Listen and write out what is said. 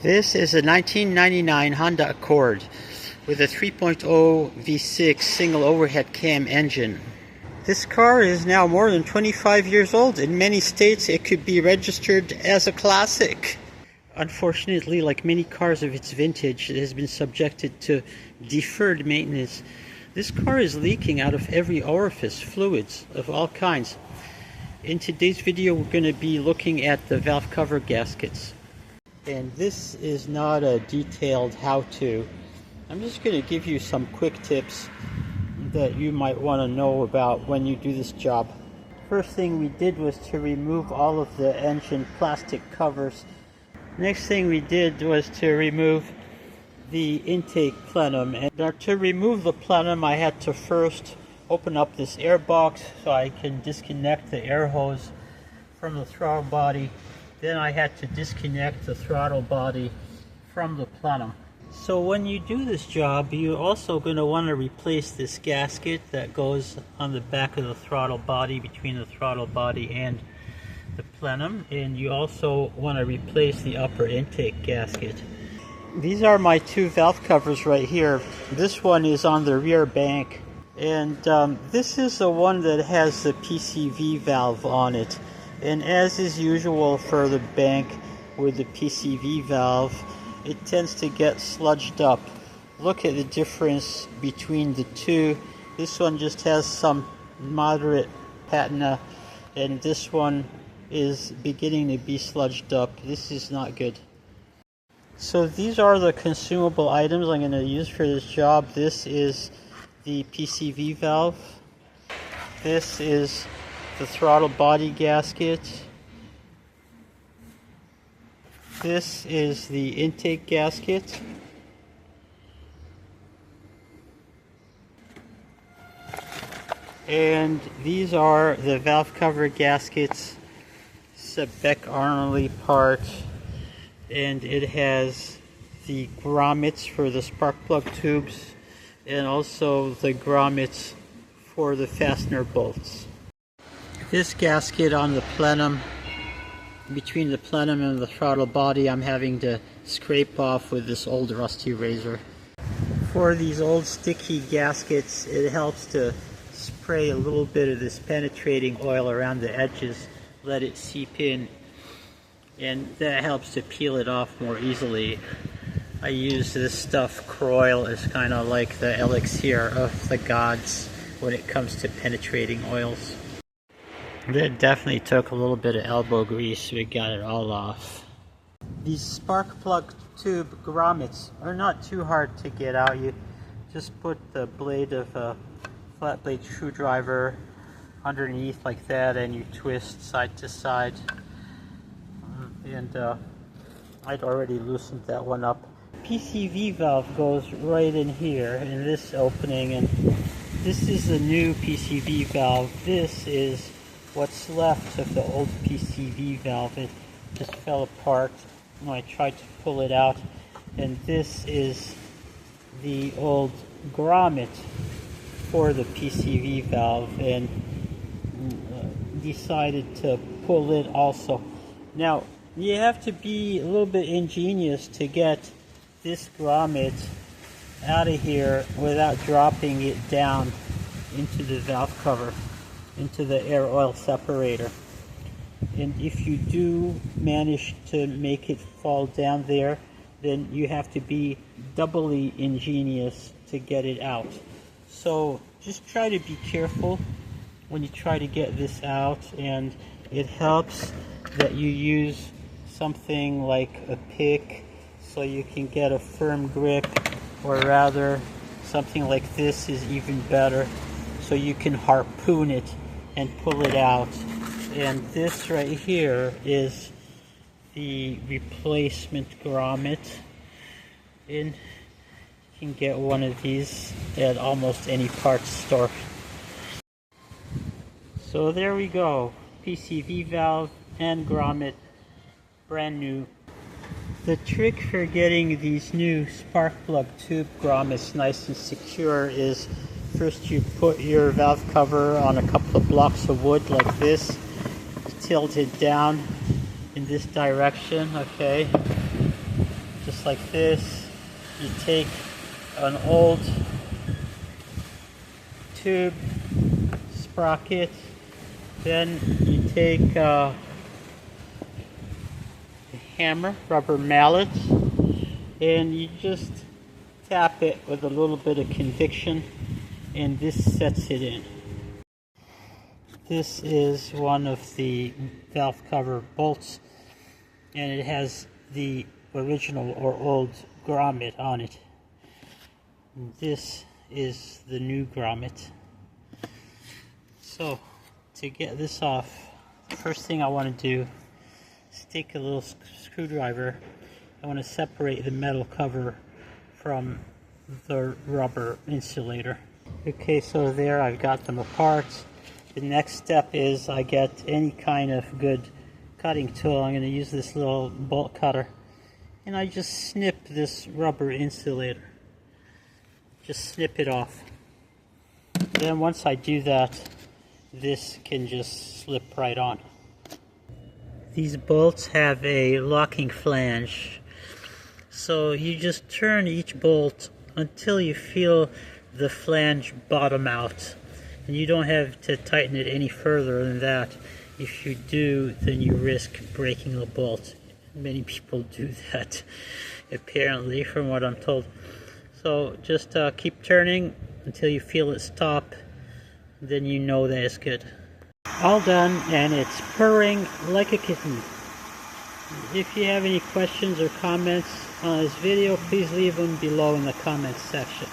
This is a 1999 Honda Accord with a 3.0 V6 single overhead cam engine. This car is now more than 25 years old. In many states it could be registered as a classic. Unfortunately, like many cars of its vintage, it has been subjected to deferred maintenance. This car is leaking out of every orifice, fluids of all kinds. In today's video we're going to be looking at the valve cover gaskets. And this is not a detailed how-to. I'm just going to give you some quick tips that you might want to know about when you do this job. First thing we did was to remove all of the engine plastic covers. Next thing we did was to remove the intake plenum. And to remove the plenum, I had to first open up this air box so I can disconnect the air hose from the throttle body. Then I had to disconnect the throttle body from the plenum. So when you do this job, you're also going to want to replace this gasket that goes on the back of the throttle body, between the throttle body and the plenum, and you also want to replace the upper intake gasket. These are my two valve covers right here. This one is on the rear bank, and this is the one that has the PCV valve on it. And as is usual for the bank with the PCV valve, it tends to get sludged up. Look at the difference between the two. This one just has some moderate patina, and this one is beginning to be sludged up. This is not good. So these are the consumable items I'm going to use for this job. This is the PCV valve. This is the throttle body gasket. This is the intake gasket. And these are the valve cover gaskets. It's a Beck-Arnoley part, and it has the grommets for the spark plug tubes and also the grommets for the fastener bolts. This gasket on the plenum, between the plenum and the throttle body, I'm having to scrape off with this old rusty razor. For these old sticky gaskets, it helps to spray a little bit of this penetrating oil around the edges, let it seep in, and that helps to peel it off more easily. I use this stuff, Kroil, as kind of like the elixir of the gods when it comes to penetrating oils. It definitely took a little bit of elbow grease. We got it all off. These spark plug tube grommets are not too hard to get out. You just put the blade of a flat blade screwdriver underneath like that, and you twist side to side. And I'd already loosened that one up. PCV valve goes right in here in this opening, and this is the new PCV valve. This is what's left of the old PCV valve. It just fell apart when I tried to pull it out, and this is the old grommet for the PCV valve, and decided to pull it also. Now you have to be a little bit ingenious to get this grommet out of here without dropping it down into the valve cover, into the air oil separator. And if you do manage to make it fall down there, then you have to be doubly ingenious to get it out. So just try to be careful when you try to get this out, and it helps that you use something like a pick so you can get a firm grip, or rather something like this is even better, so you can harpoon it and pull it out. And this right here is the replacement grommet, and you can get one of these at almost any parts store. So there we go, PCV valve and grommet, brand new. The trick for getting these new spark plug tube grommets nice and secure is first you put your valve cover on a couple of blocks of wood like this, tilt it down in this direction, okay? works like this. You take an old tube sprocket, then you take a hammer, rubber mallet, and you just tap it with a little bit of conviction, and this sets it in. This is one of the valve cover bolts, and it has the original or old grommet on it. And this is the new grommet. So to get this off, the first thing I want to do is take a little screwdriver. I want to separate the metal cover from the rubber insulator. Okay, so there I've got them apart. The next step is I get any kind of good cutting tool. I'm going to use this little bolt cutter, and I just snip this rubber insulator. Just snip it off. Then once I do that, this can just slip right on. These bolts have a locking flange, so you just turn each bolt until you feel the flange bottom out, and you don't have to tighten it any further than that. If you do, then you risk breaking the bolt. Many people do that, apparently, from what I'm told. So just keep turning until you feel it stop, then you know that it's good. All done, and it's purring like a kitten. If you have any questions or comments on this video, please leave them below in the comments section.